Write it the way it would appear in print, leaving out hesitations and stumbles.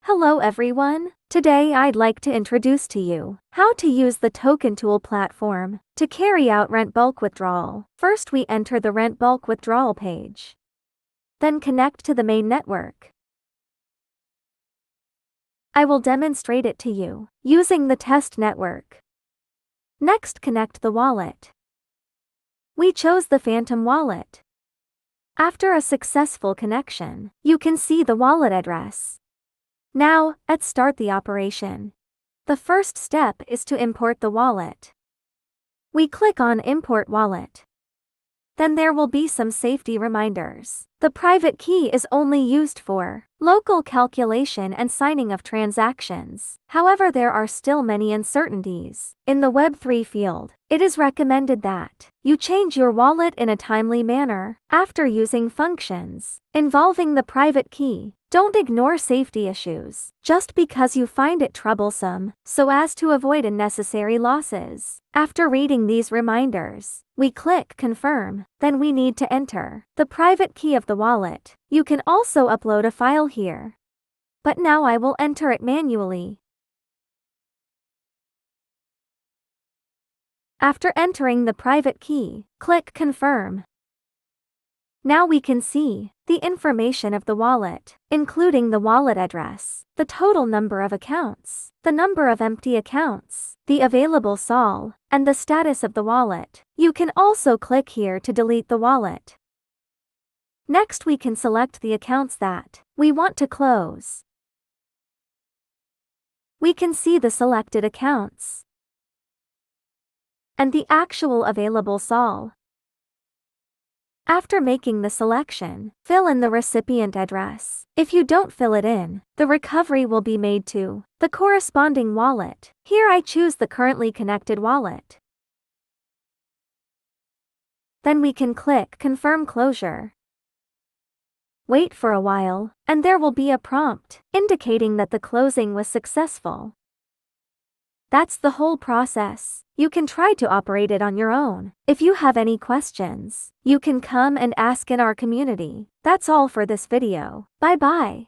Hello everyone. Today I'd like to introduce to you how to use the GTokenTool platform to carry out rent bulk withdrawal. First we enter the rent bulk withdrawal page. Then connect to the main network. I will demonstrate it to you using the test network. Next connect the wallet. We chose the Phantom wallet. After a successful connection, you can see the wallet address. Now, let's start the operation. The first step is to import the wallet. We click on Import Wallet. Then there will be some safety reminders. The private key is only used for local calculation and signing of transactions. However, there are still many uncertainties. In the Web3 field, it is recommended that you change your wallet in a timely manner after using functions involving the private key. Don't ignore safety issues just because you find it troublesome, so as to avoid unnecessary losses. After reading these reminders, we click Confirm. Then we need to enter the private key of the wallet. You can also upload a file here, but now I will enter it manually. After entering the private key, click Confirm. Now we can see the information of the wallet, including the wallet address, the total number of accounts, the number of empty accounts, the available SOL, and the status of the wallet. You can also click here to delete the wallet. Next we can select the accounts that we want to close. We can see the selected accounts and the actual available SOL. After making the selection, fill in the recipient address. If you don't fill it in, the recovery will be made to the corresponding wallet. Here I choose the currently connected wallet. Then we can click Confirm Closure. Wait for a while, and there will be a prompt indicating that the closing was successful. That's the whole process. You can try to operate it on your own. If you have any questions, you can come and ask in our community. That's all for this video. Bye bye.